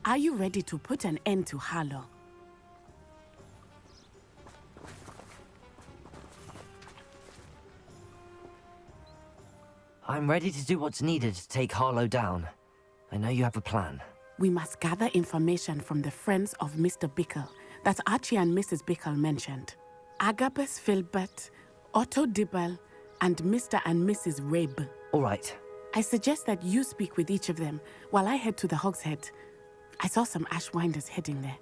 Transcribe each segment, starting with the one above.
Are you ready to put an end to Harlow? I'm ready to do what's needed to take Harlow down. I know you have a plan. We must gather information from the friends of Mr. Bickle that Archie and Mrs. Bickle mentioned. Agabus Filbert, Otto Dibble, and Mr. and Mrs. Rabe. All right. I suggest that you speak with each of them while I head to the Hogshead. I saw some Ashwinders heading there.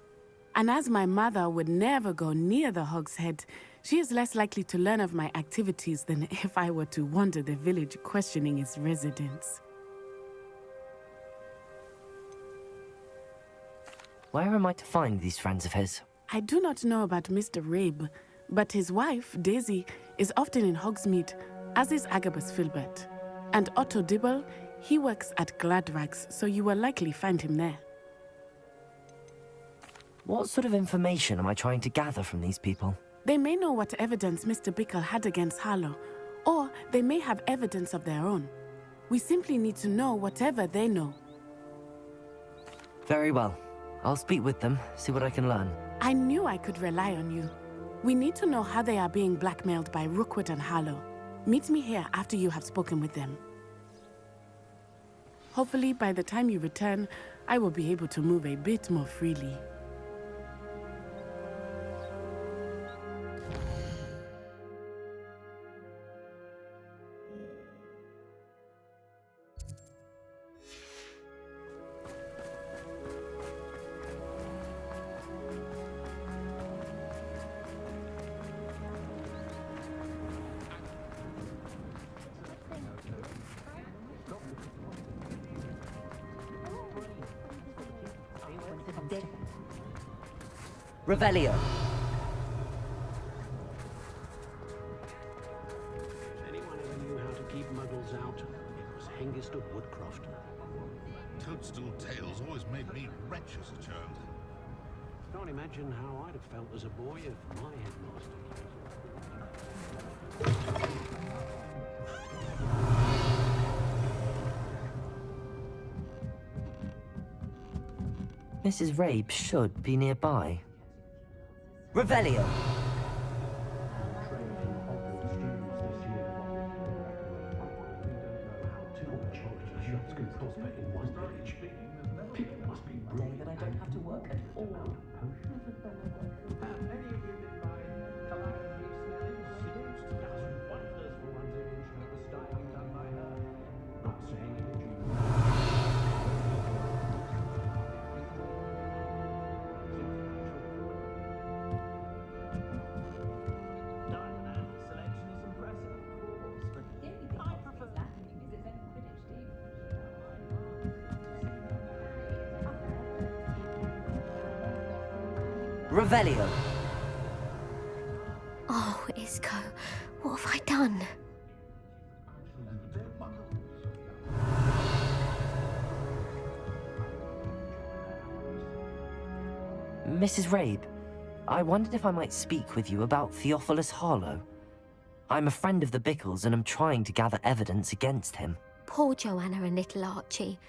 And as my mother would never go near the Hogshead, she is less likely to learn of my activities than if I were to wander the village questioning its residents. Where am I to find these friends of his? I do not know about Mr. Rabe, but his wife, Daisy, is often in Hogsmeade, as is Agabus Filbert. And Otto Dibble, he works at Gladrags, so you will likely find him there. What sort of information am I trying to gather from these people? They may know what evidence Mr. Bickle had against Harlow, or they may have evidence of their own. We simply need to know whatever they know. Very well. I'll speak with them, see what I can learn. I knew I could rely on you. We need to know how they are being blackmailed by Rookwood and Harlow. Meet me here after you have spoken with them. Hopefully, by the time you return, I will be able to move a bit more freely. Revelio. If anyone ever knew how to keep muggles out, it was Hengist of Woodcroft. Toadstool tales always made me wretch as a child. Can't imagine how I'd have felt as a boy if my headmaster. Mrs. Rabe should be nearby. Revelio! Revelio! Oh, Isco, what have I done? Mrs. Rabe, I wondered if I might speak with you about Theophilus Harlow. I'm a friend of the Bickles and am trying to gather evidence against him. Poor Joanna and little Archie.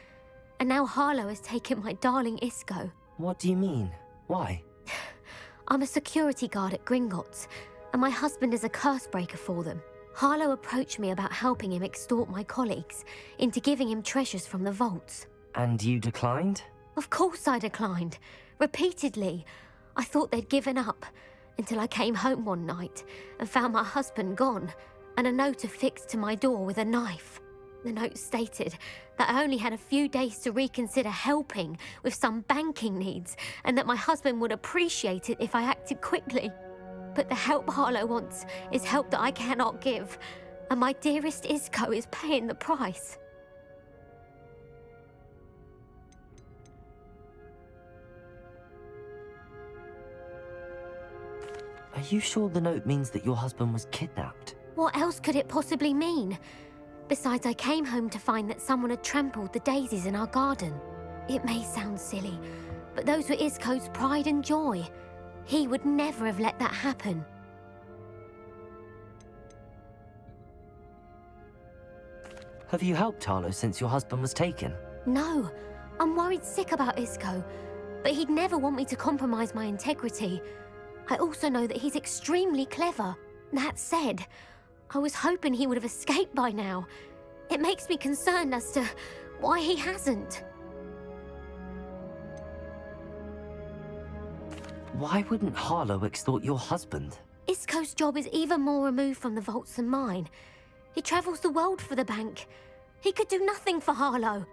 And now Harlow has taken my darling Isco. What do you mean? Why? I'm a security guard at Gringotts, and my husband is a curse breaker for them. Harlow approached me about helping him extort my colleagues into giving him treasures from the vaults. And you declined? Of course I declined. Repeatedly. I thought they'd given up, until I came home one night and found my husband gone, and a note affixed to my door with a knife. The note stated that I only had a few days to reconsider helping with some banking needs, and that my husband would appreciate it if I acted quickly. But the help Harlow wants is help that I cannot give, and my dearest Isco is paying the price. Are you sure the note means that your husband was kidnapped? What else could it possibly mean? Besides, I came home to find that someone had trampled the daisies in our garden. It may sound silly, but those were Isco's pride and joy. He would never have let that happen. Have you helped Harlow since your husband was taken? No, I'm worried sick about Isco, but he'd never want me to compromise my integrity. I also know that he's extremely clever. That said, I was hoping he would have escaped by now. It makes me concerned as to why he hasn't. Why wouldn't Harlow extort your husband? Isco's job is even more removed from the vaults than mine. He travels the world for the bank. He could do nothing for Harlow.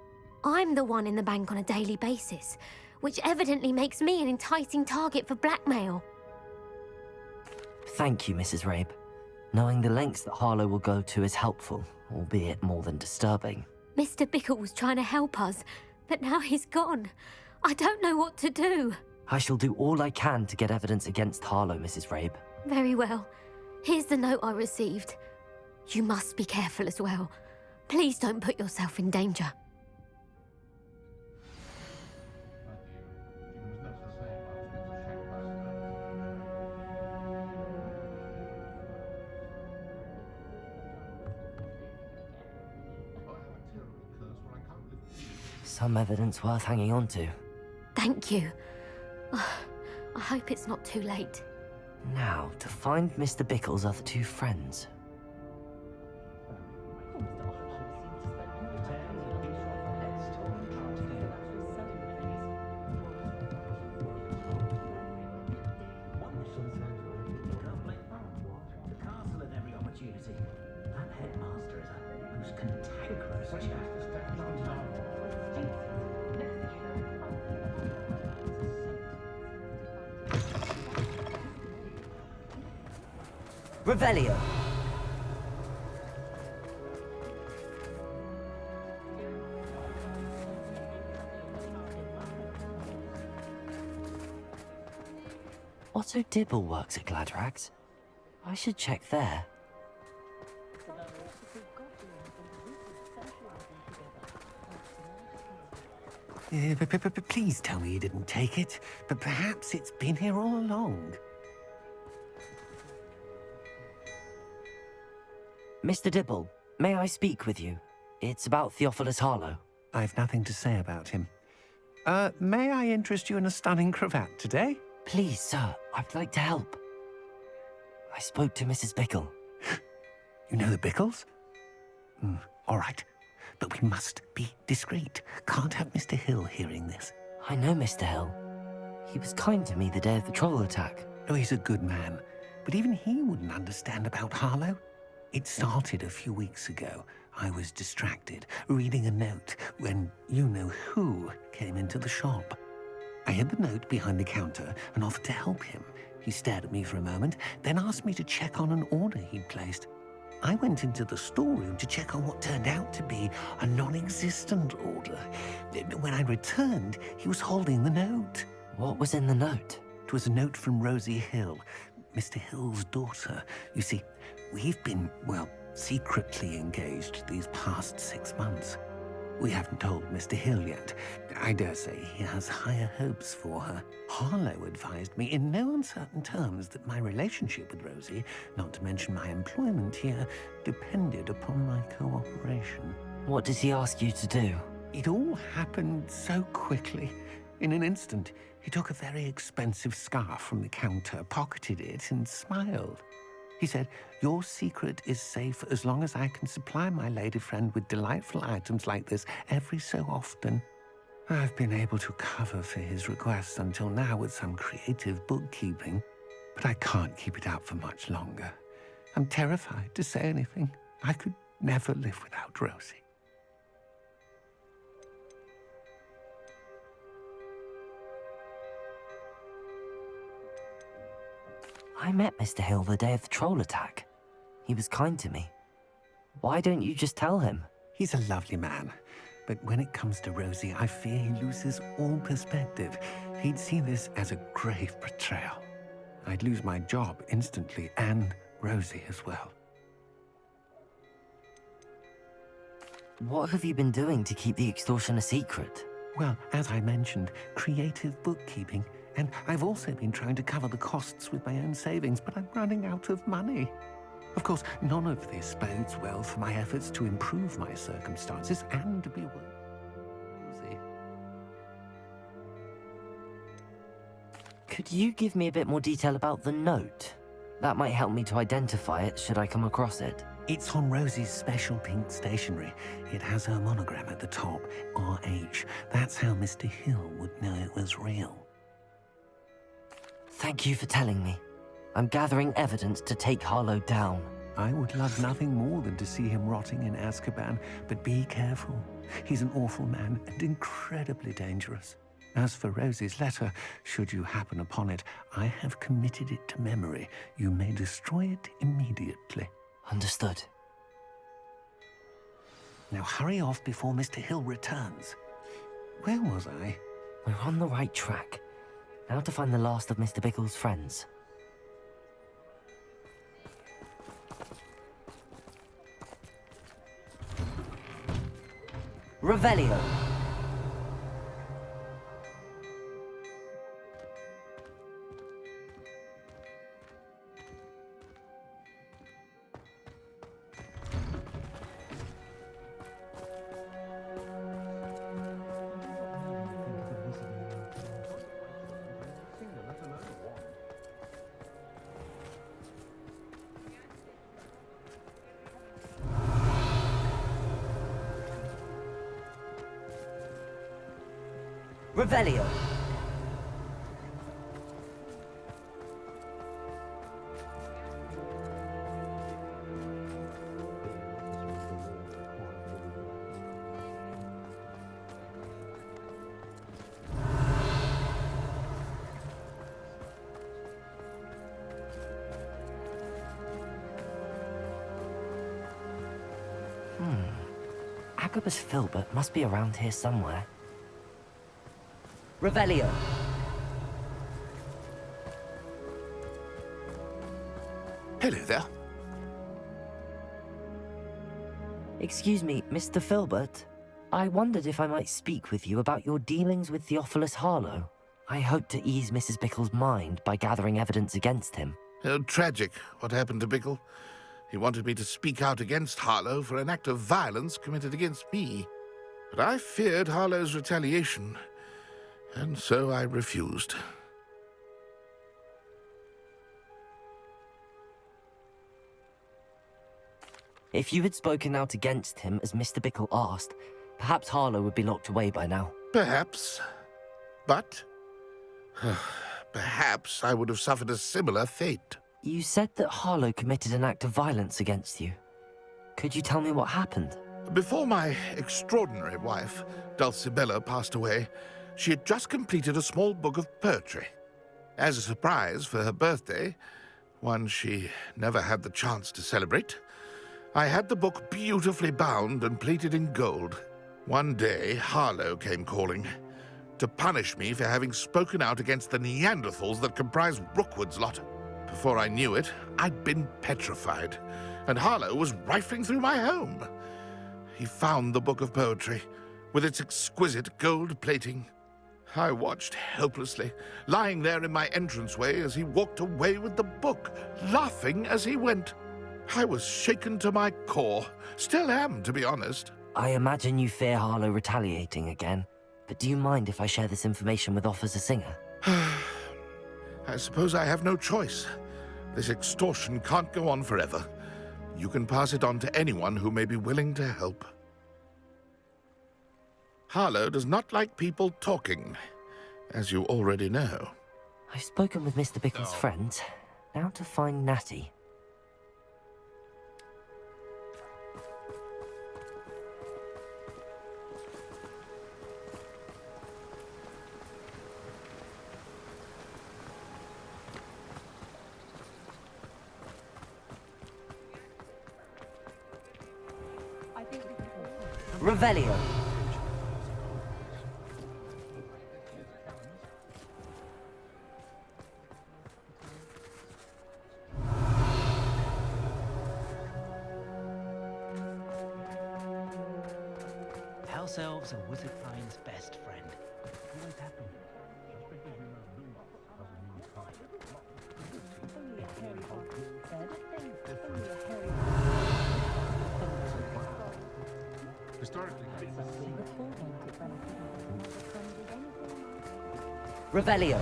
I'm the one in the bank on a daily basis, which evidently makes me an enticing target for blackmail. Thank you, Mrs. Rabe. Knowing the lengths that Harlow will go to is helpful, albeit more than disturbing. Mr. Bickle was trying to help us, but now he's gone. I don't know what to do. I shall do all I can to get evidence against Harlow, Mrs. Rabe. Very well. Here's the note I received. You must be careful as well. Please don't put yourself in danger. Some evidence worth hanging on to. Thank you. I hope it's not too late. Now, to find Mr. Bickle's other two friends. Revelio. Otto Dibble works at Gladrags. I should check there. Please tell me you didn't take it, but perhaps it's been here all along. Mr. Dibble, may I speak with you? It's about Theophilus Harlow. I've nothing to say about him. May I interest you in a stunning cravat today? Please, sir, I'd like to help. I spoke to Mrs. Bickle. You know the Bickles? All right, but we must be discreet. Can't have Mr. Hill hearing this. I know Mr. Hill. He was kind to me the day of the troll attack. Oh, he's a good man, but even he wouldn't understand about Harlow. It started a few weeks ago. I was distracted, reading a note, when you-know-who came into the shop. I hid the note behind the counter and offered to help him. He stared at me for a moment, then asked me to check on an order he'd placed. I went into the storeroom to check on what turned out to be a non-existent order. When I returned, he was holding the note. What was in the note? It was a note from Rosie Hill, Mr. Hill's daughter. You see, we've been, well, secretly engaged these past 6 months. We haven't told Mr. Hill yet. I dare say he has higher hopes for her. Harlow advised me in no uncertain terms that my relationship with Rosie, not to mention my employment here, depended upon my cooperation. What does he ask you to do? It all happened so quickly. In an instant, he took a very expensive scarf from the counter, pocketed it, and smiled. He said, "Your secret is safe as long as I can supply my lady friend with delightful items like this every so often." I've been able to cover for his requests until now with some creative bookkeeping, but I can't keep it up for much longer. I'm terrified to say anything. I could never live without Rosie. I met Mr. Hill the day of the troll attack. He was kind to me. Why don't you just tell him? He's a lovely man, but when it comes to Rosie, I fear he loses all perspective. He'd see this as a grave betrayal. I'd lose my job instantly, and Rosie as well. What have you been doing to keep the extortion a secret? Well, as I mentioned, creative bookkeeping. And I've also been trying to cover the costs with my own savings, but I'm running out of money. Of course, none of this bodes well for my efforts to improve my circumstances and to be well. Could you give me a bit more detail about the note? That might help me to identify it should I come across it. It's on Rosie's special pink stationery. It has her monogram at the top, RH. That's how Mr. Hill would know it was real. Thank you for telling me. I'm gathering evidence to take Harlow down. I would love nothing more than to see him rotting in Azkaban, but be careful. He's an awful man and incredibly dangerous. As for Rosie's letter, should you happen upon it, I have committed it to memory. You may destroy it immediately. Understood. Now hurry off before Mr. Hill returns. Where was I? We're on the right track. Now to find the last of Mr. Bickle's friends. Revelio. Revelio. Agabus Filbert must be around here somewhere. Revelio. Hello there. Excuse me, Mr. Filbert. I wondered if I might speak with you about your dealings with Theophilus Harlow. I hope to ease Mrs. Bickle's mind by gathering evidence against him. Oh, tragic what happened to Bickle. He wanted me to speak out against Harlow for an act of violence committed against me. But I feared Harlow's retaliation, and so I refused. If you had spoken out against him as Mr. Bickle asked, perhaps Harlow would be locked away by now. Perhaps. But perhaps I would have suffered a similar fate. You said that Harlow committed an act of violence against you. Could you tell me what happened? Before my extraordinary wife, Dulcibella, passed away, she had just completed a small book of poetry. As a surprise for her birthday, one she never had the chance to celebrate, I had the book beautifully bound and plated in gold. One day, Harlow came calling to punish me for having spoken out against the Neanderthals that comprise Rookwood's lot. Before I knew it, I'd been petrified, and Harlow was rifling through my home. He found the book of poetry, with its exquisite gold plating. I watched helplessly, lying there in my entranceway as he walked away with the book, laughing as he went. I was shaken to my core. Still am, to be honest. I imagine you fear Harlow retaliating again, but do you mind if I share this information with Officer Singer? I suppose I have no choice. This extortion can't go on forever. You can pass it on to anyone who may be willing to help. Harlow does not like people talking, as you already know. I've spoken with Mr. Bickle's friends. Now to find Natty. Revelio. House elves are Wizardfine's best friend. Revelio.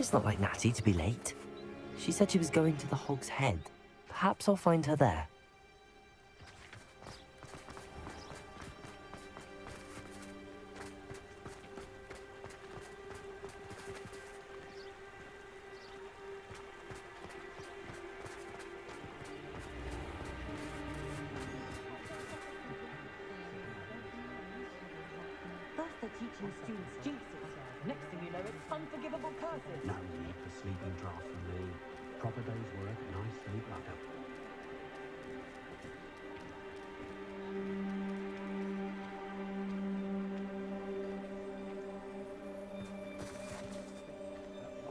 It's not like Natty to be late. She said she was going to the Hog's Head. Perhaps I'll find her there. First they're teaching students jinxes. Next thing you know, it's unforgivable curses. No need for sleeping draft for me. Proper day's work, nice sleep like a...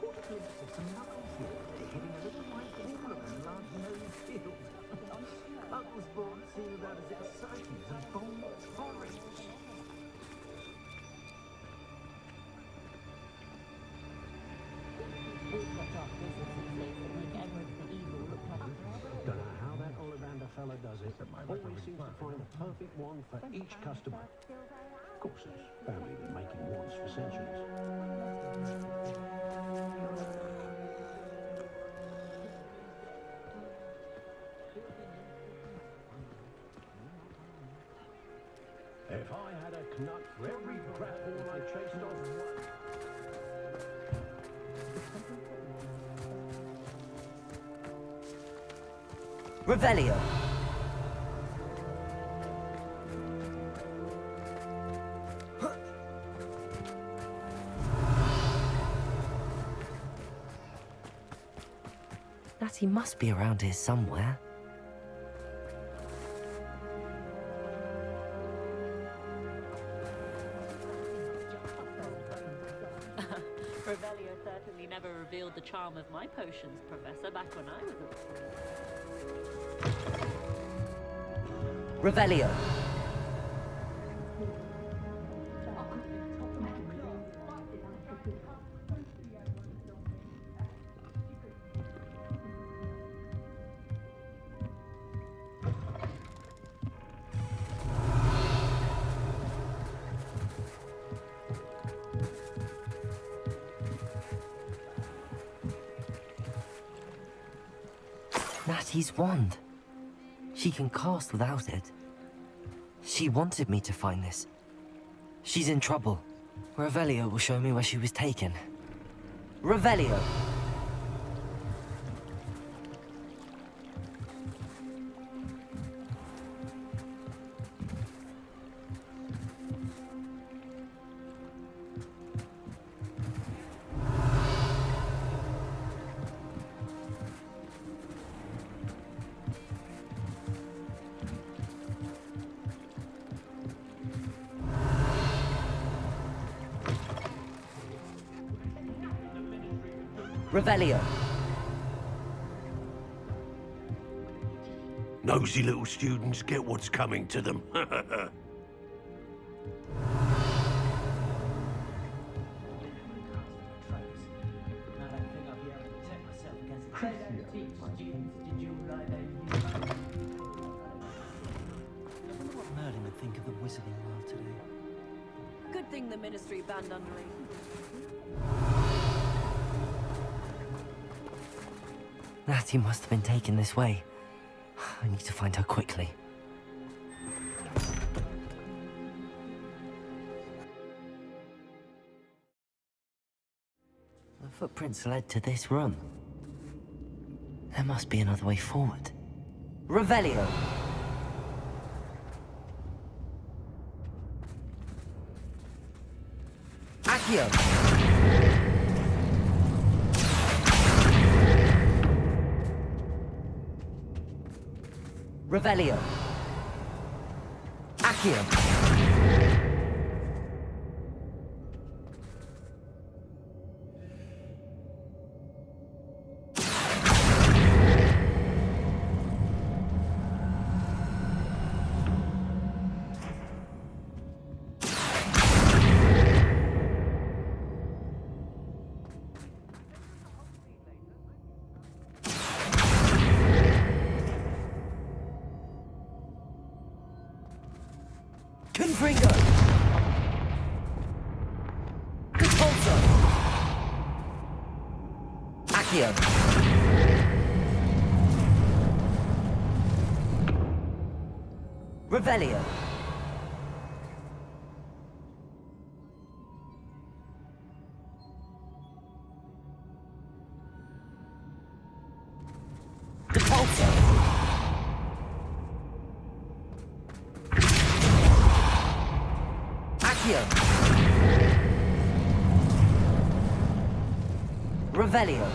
Caught a glimpse of some knuckles here, hitting a little white ball of a large nosed field. Knuckles born seemed about as exciting as a bowl of porridge. Don't know how that Ollivander fella does it. Always seems to find a perfect wand for each customer. Of course, his family been making wands for centuries. If I had a knut for every grapple I chased off one. Revelio. Natty must be around here somewhere. Revelio certainly never revealed the charm of my potions, Professor, back when I was a... Revelio. Natty's wand. She can cast without it. She wanted me to find this. She's in trouble. Revelio will show me where she was taken. Revelio! Revelio. Nosy little students get what's coming to them. Merlin would think of the wizarding world today. Good thing the Ministry banned underage. Natty must have been taken this way. I need to find her quickly. The footprints led to this room. There must be another way forward. Revelio! Accio! Revelio. Accio. Confringo! Accio. Revelio. Depulso. Accio. Revelio.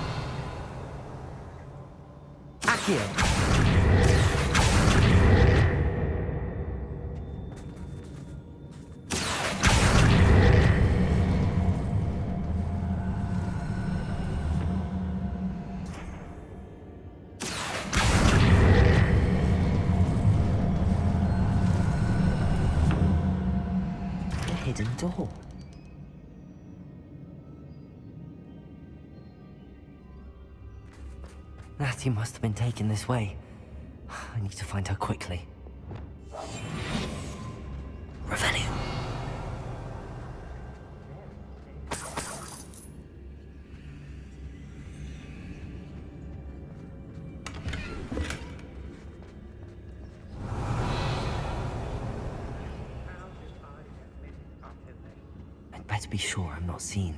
Accio. The hidden door. Natty must have been taken this way. I need to find her quickly. Revelio. I'd better be sure I'm not seen.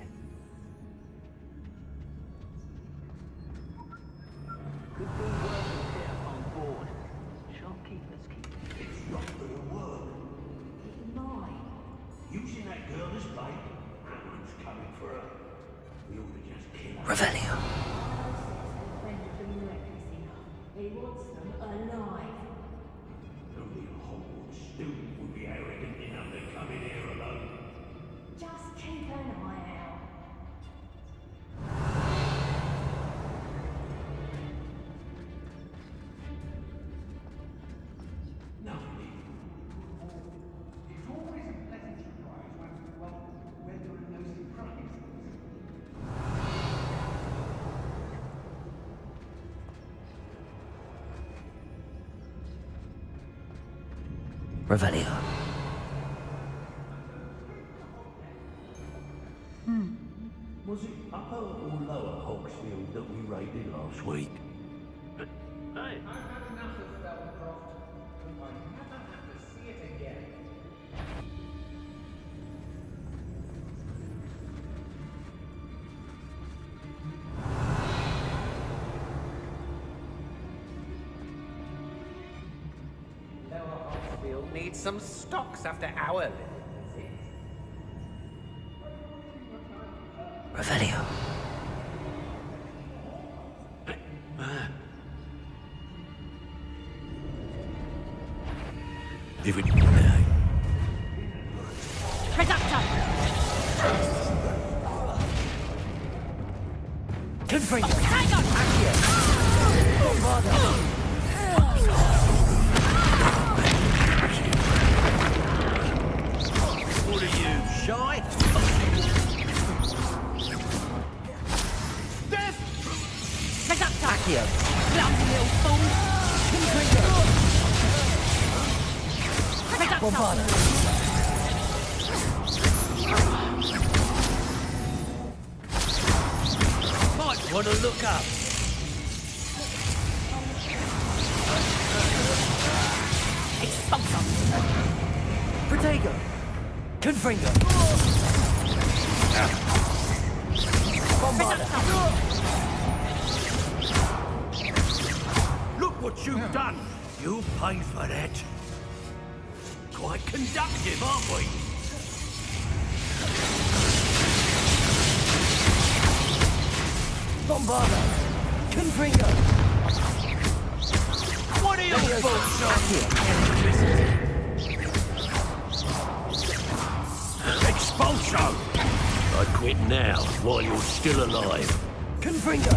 Could be workers here on board. Shopkeepers keep It's not gonna work. Using that girl as bait. Everyone's coming for her. We ought to just kill her. Revelio. He wants them alive. Only a Hogwarts student would be arrogant enough to come in here alone. Just keep an eye out. Nothing. It's always a pleasant surprise when there are no surprises. Revelio. Was it upper or lower Hogsfield that we raided last week? Hey, I've had enough of Belcroft. I never have to see it again. Lower Hogsfield needs some stocks after our little visit. Revelio. if it... Confringo. Accio. What are you, shy? Accio. Clumsy little fool. Bombada. Might want to look up. Protego. Confringo. Bombada. Look what you've done. You paid for that. Quite conductive, aren't we? Bombada. Confringo. What are you for, Accio. Expulso! I quit now, while you're still alive. Confringo.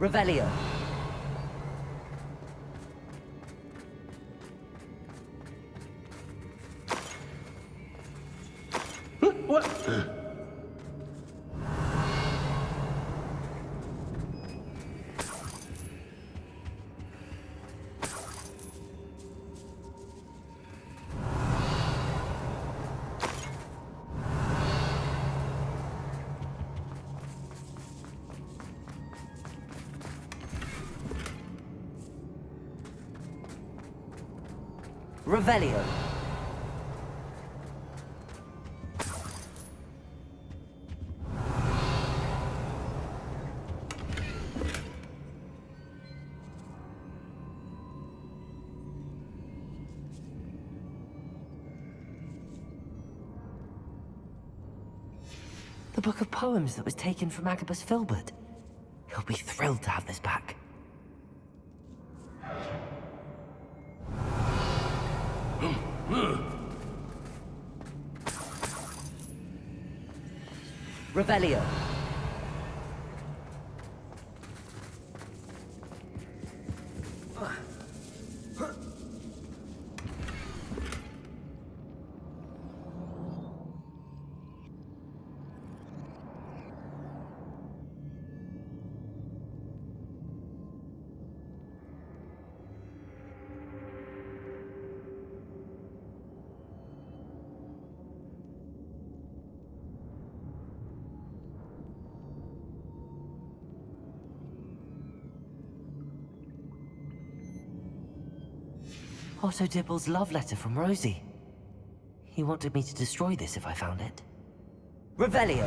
Revelio. Revelio. The book of poems that was taken from Agabus Filbert. He'll be thrilled to have this back. Revelio. Otto Dibble's love letter from Rosie. He wanted me to destroy this if I found it. Revelio.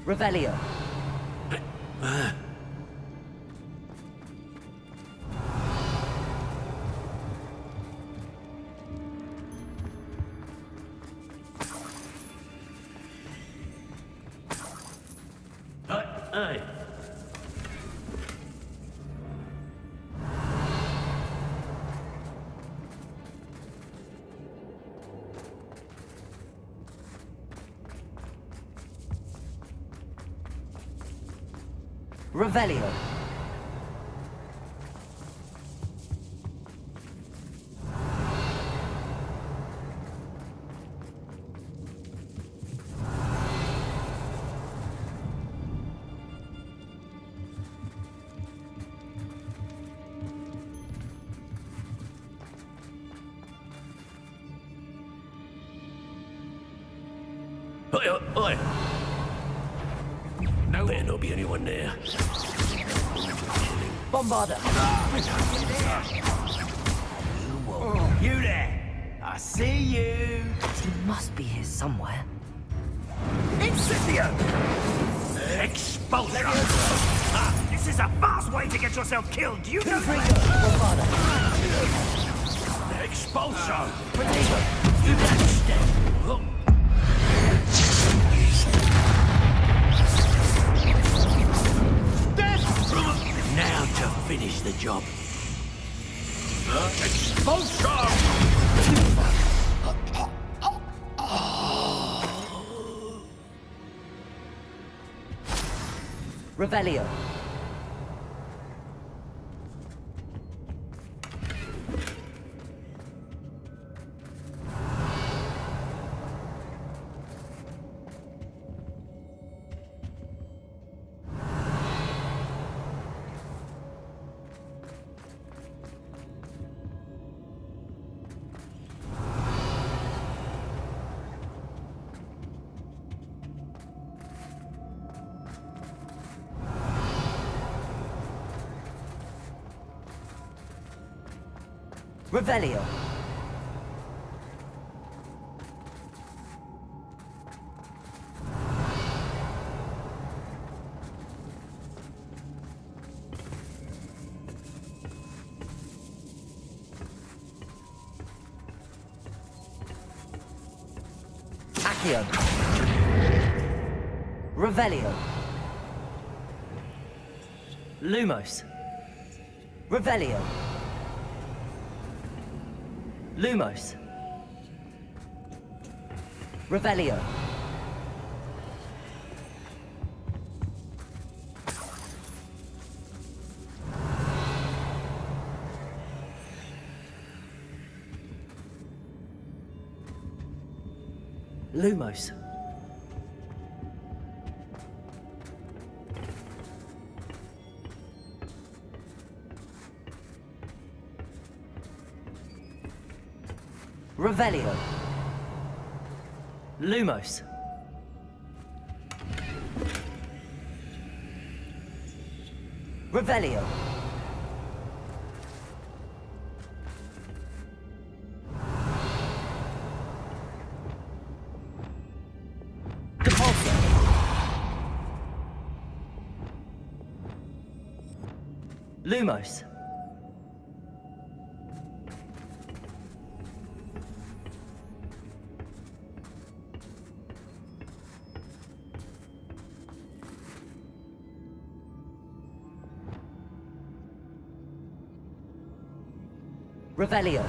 Revelio. Hey. Revelio. Oi! No. Better not be anyone there. Bombarder. You there! I see you! He must be here somewhere. Incendio! Expulsion! This is a fast way to get yourself killed, you know that? Bombarder. Expulsion! Now to finish the job. Expulsion! Revelio. Revelio. Accio. Revelio. Lumos. Revelio. Lumos. Revelio. Lumos. Revelio. Lumos. Revelio. Compulso. Lumos. Revelio.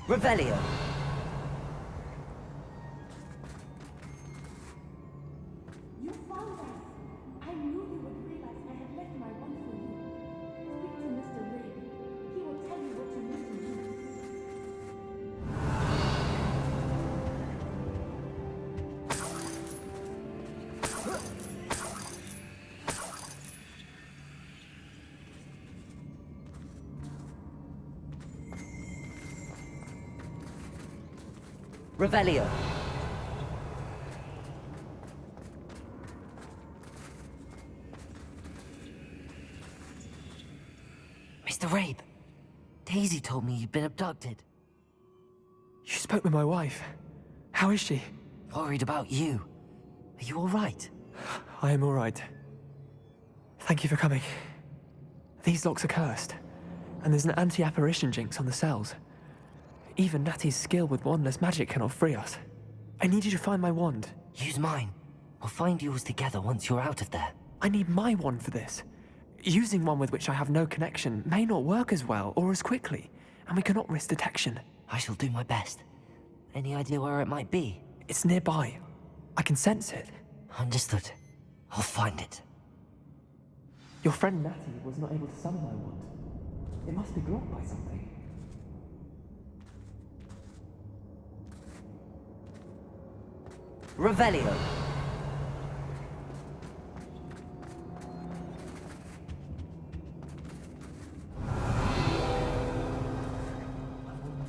Revelio. You found us. I knew you would realize I had left my wand for you. Speak to Mr. Ray. He will tell you what you need to do. Revelio. Mr. Rabe, Daisy told me you'd been abducted. You spoke with my wife. How is she? Worried about you. Are you all right? I am all right. Thank you for coming. These locks are cursed, and there's an anti-apparition jinx on the cells. Even Natty's skill with wandless magic cannot free us. I need you to find my wand. Use mine. We'll find yours together once you're out of there. I need my wand for this. Using one with which I have no connection may not work as well or as quickly, and we cannot risk detection. I shall do my best. Any idea where it might be? It's nearby. I can sense it. Understood. I'll find it. Your friend Natty was not able to summon my wand. It must be blocked by something. Revelio.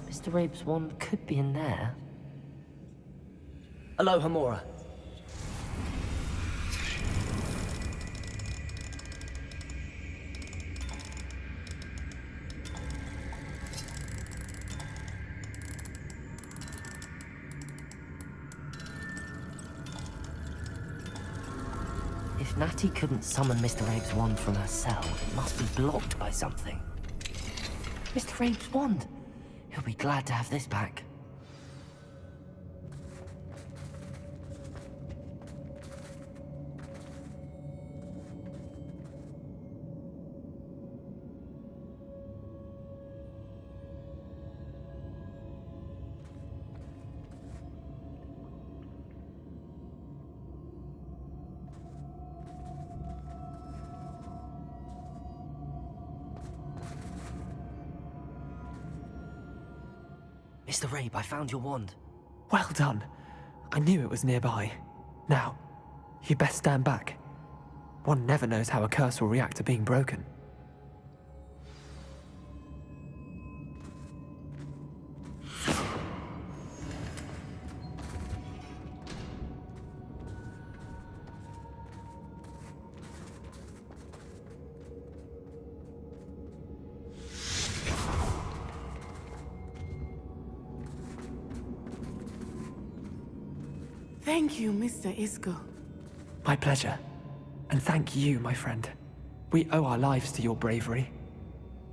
Mr. Rabe's wand could be in there. Aloha Mora. If Natty couldn't summon Mr. Rabe's wand from her cell, it must be blocked by something. Mr. Rabe's wand! He'll be glad to have this back. Mr. Rabe, I found your wand. Well done. I knew it was nearby. Now, you best stand back. One never knows how a curse will react to being broken. Thank you, Mr. Isco. My pleasure. And thank you, my friend. We owe our lives to your bravery.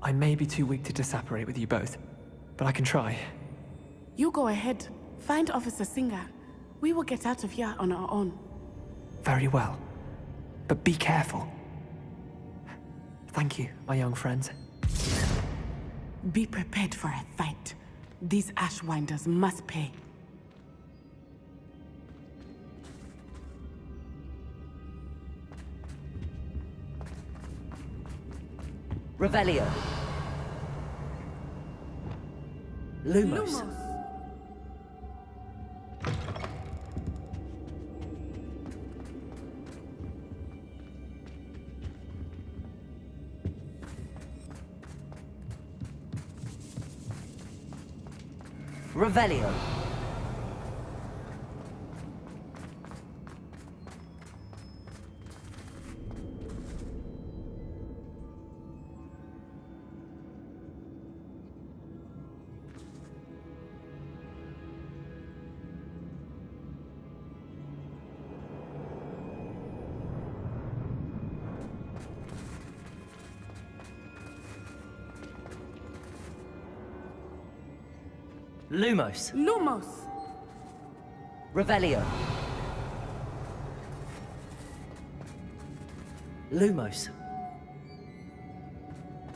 I may be too weak to disapparate with you both, but I can try. You go ahead. Find Officer Singer. We will get out of here on our own. Very well. But be careful. Thank you, my young friends. Be prepared for a fight. These Ashwinders must pay. Revelio. Lumos. Revelio. Lumos. Lumos. Revelio. Lumos.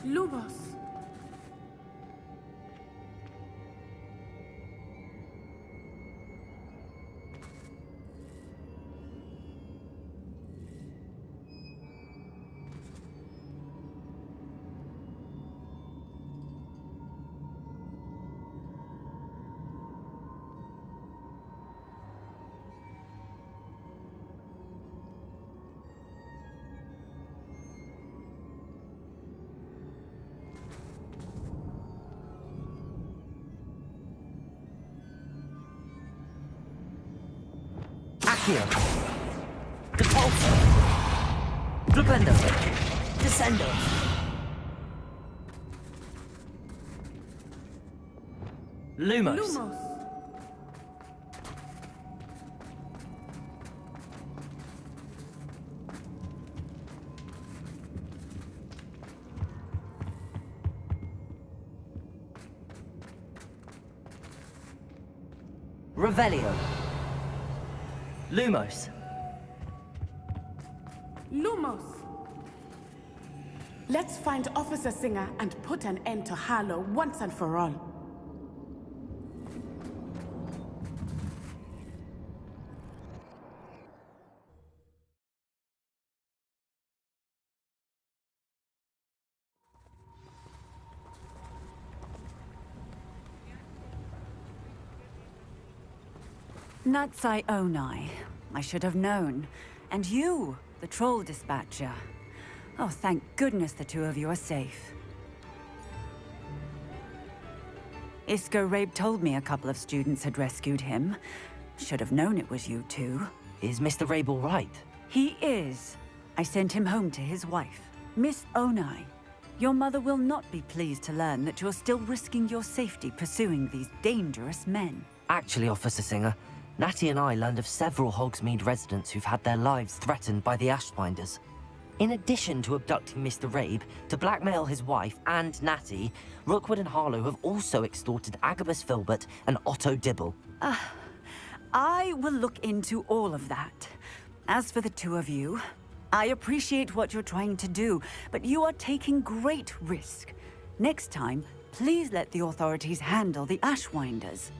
Lumos. Accio. Depulso. Fluendo. Descendo. Lumos. Lumos. Revelio. Lumos. Lumos. Let's find Officer Singer and put an end to Harlow once and for all. Natsi Onai. I should have known. And you, the troll dispatcher. Oh, thank goodness the two of you are safe. Isco Rabe told me a couple of students had rescued him. Should have known it was you two. Is Mr. Rabe all right? He is. I sent him home to his wife, Miss Onai. Your mother will not be pleased to learn that you're still risking your safety pursuing these dangerous men. Actually, Officer Singer, Natty and I learned of several Hogsmeade residents who've had their lives threatened by the Ashwinders. In addition to abducting Mr. Rabe to blackmail his wife and Natty, Rookwood and Harlow have also extorted Agabus Filbert and Otto Dibble. I will look into all of that. As for the two of you, I appreciate what you're trying to do, but you are taking great risk. Next time, please let the authorities handle the Ashwinders.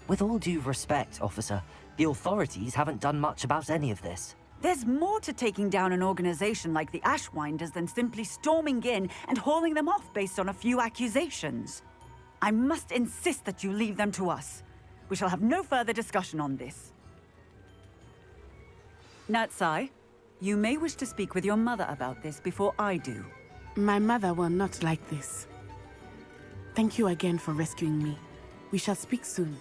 With all due respect, officer, the authorities haven't done much about any of this. There's more to taking down an organization like the Ashwinders than simply storming in and hauling them off based on a few accusations. I must insist that you leave them to us. We shall have no further discussion on this. Natsai, you may wish to speak with your mother about this before I do. My mother will not like this. Thank you again for rescuing me. We shall speak soon.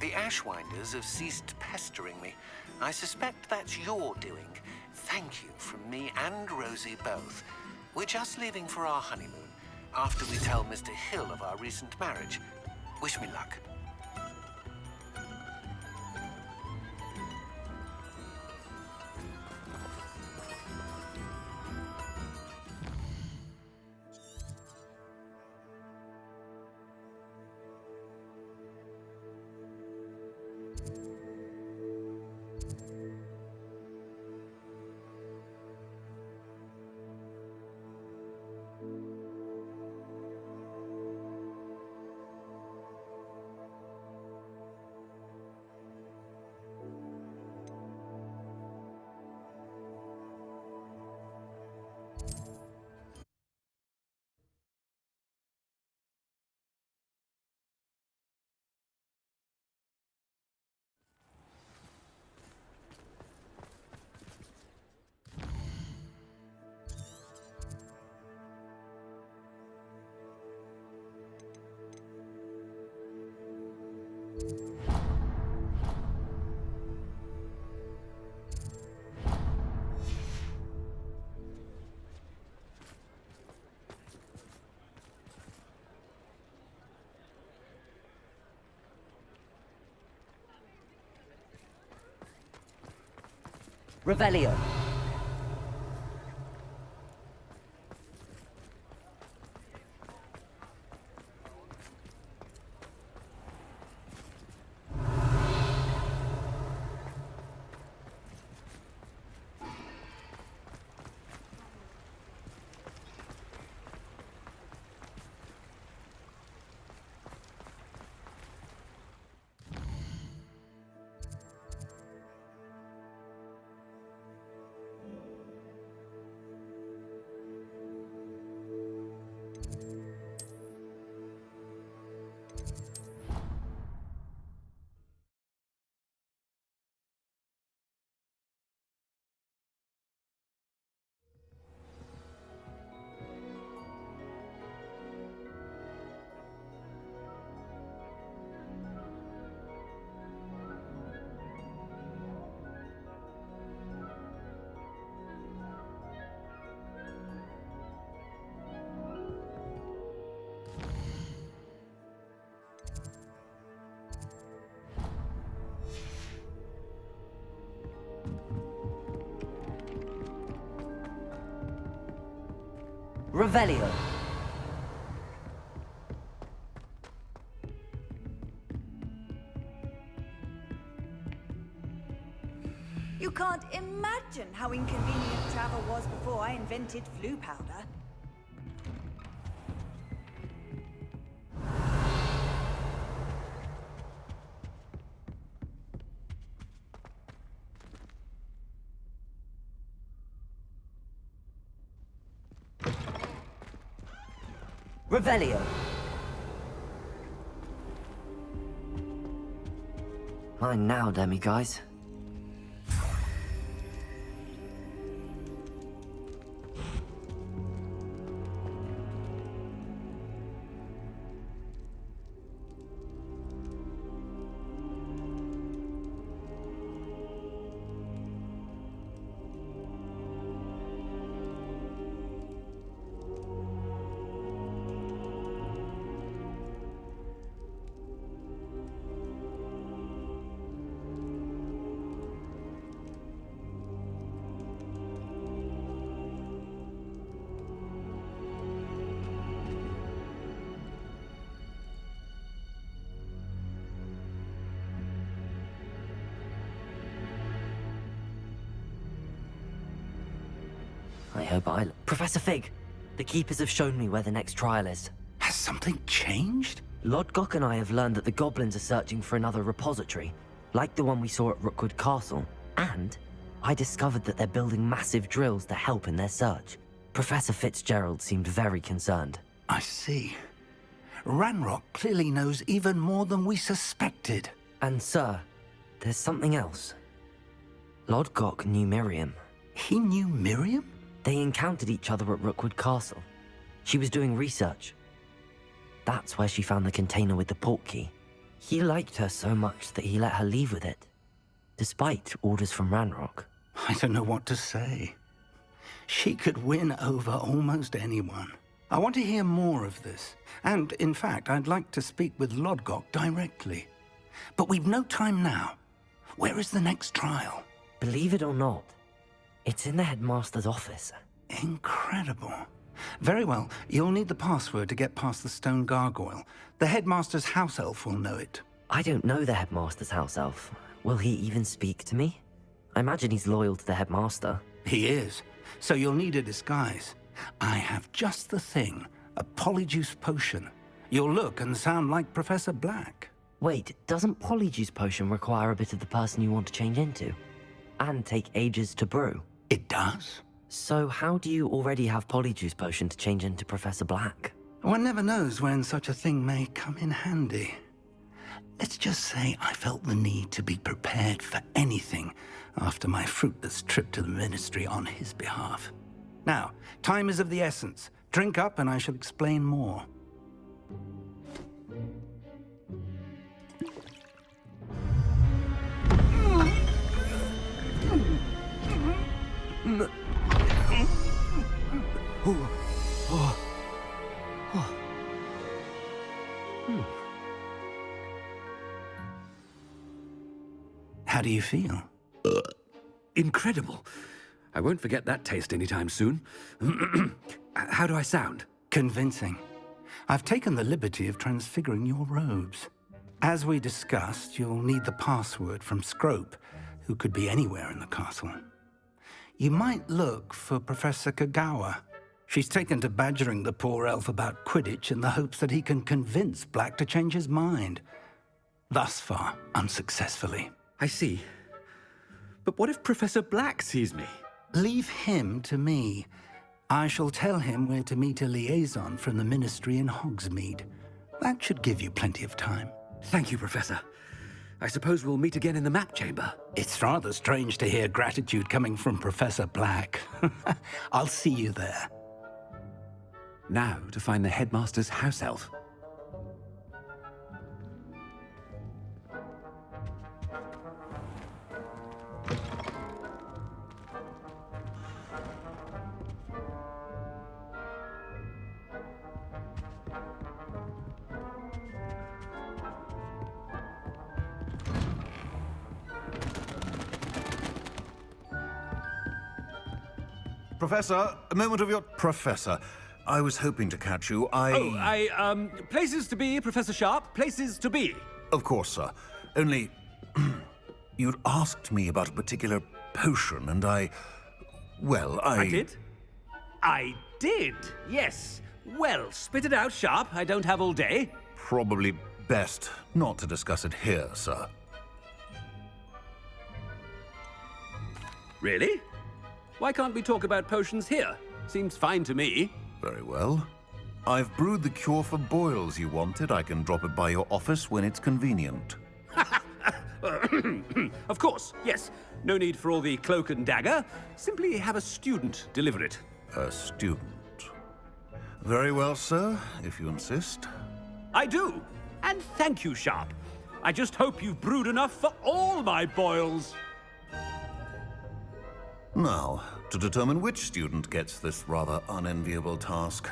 The Ashwinders have ceased pestering me. I suspect that's your doing. Thank you from me and Rosie both. We're just leaving for our honeymoon, after we tell Mr. Hill of our recent marriage. Wish me luck. Revelio. Revelio. You can't imagine how inconvenient travel was before I invented flu powder. Revelio. Mine now, demi guys. I hope Professor Fig, the Keepers have shown me where the next trial is. Has something changed? Lodgok and I have learned that the goblins are searching for another repository, like the one we saw at Rookwood Castle. And I discovered that they're building massive drills to help in their search. Professor Fitzgerald seemed very concerned. I see. Ranrock clearly knows even more than we suspected. And sir, there's something else. Lodgok knew Miriam. He knew Miriam? They encountered each other at Rookwood Castle. She was doing research. That's where she found the container with the port key. He liked her so much that he let her leave with it, despite orders from Ranrock. I don't know what to say. She could win over almost anyone. I want to hear more of this. And, in fact, I'd like to speak with Lodgok directly. But we've no time now. Where is the next trial? Believe it or not, it's in the headmaster's office. Incredible. Very well. You'll need the password to get past the stone gargoyle. The headmaster's house elf will know it. I don't know the headmaster's house elf. Will he even speak to me? I imagine he's loyal to the headmaster. He is. So you'll need a disguise. I have just the thing. A polyjuice potion. You'll look and sound like Professor Black. Wait, doesn't polyjuice potion require a bit of the person you want to change into? And take ages to brew? It does. So how do you already have polyjuice potion to change into Professor Black? One never knows when such a thing may come in handy. Let's just say I felt the need to be prepared for anything after my fruitless trip to the ministry on his behalf. Now, time is of the essence. Drink up and I shall explain more. How do you feel? Incredible. I won't forget that taste anytime soon. How do I sound? Convincing. I've taken the liberty of transfiguring your robes. As we discussed, you'll need the password from Scrope, who could be anywhere in the castle. You might look for Professor Kagawa. She's taken to badgering the poor elf about Quidditch in the hopes that he can convince Black to change his mind. Thus far, unsuccessfully. I see. But what if Professor Black sees me? Leave him to me. I shall tell him where to meet a liaison from the ministry in Hogsmete. That should give you plenty of time. Thank you, Professor. I suppose we'll meet again in the map chamber. It's rather strange to hear gratitude coming from Professor Black. I'll see you there. Now to find the headmaster's house elf. Professor, a moment of your... Professor, I was hoping to catch you. Places to be, Professor Sharp. Places to be. Of course, sir. Only... you'd asked me about a particular potion, and I did? I did, yes. Well, spit it out, Sharp. I don't have all day. Probably best not to discuss it here, sir. Really? Why can't we talk about potions here? Seems fine to me. Very well. I've brewed the cure for boils you wanted. I can drop it by your office when it's convenient. Of course, yes. No need for all the cloak and dagger. Simply have a student deliver it. A student. Very well, sir, if you insist. I do. And thank you, Sharp. I just hope you've brewed enough for all my boils. Now, to determine which student gets this rather unenviable task.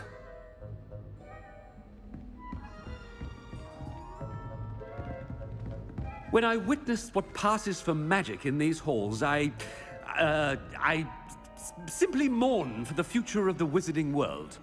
When I witnessed what passes for magic in these halls, I simply mourn for the future of the wizarding world.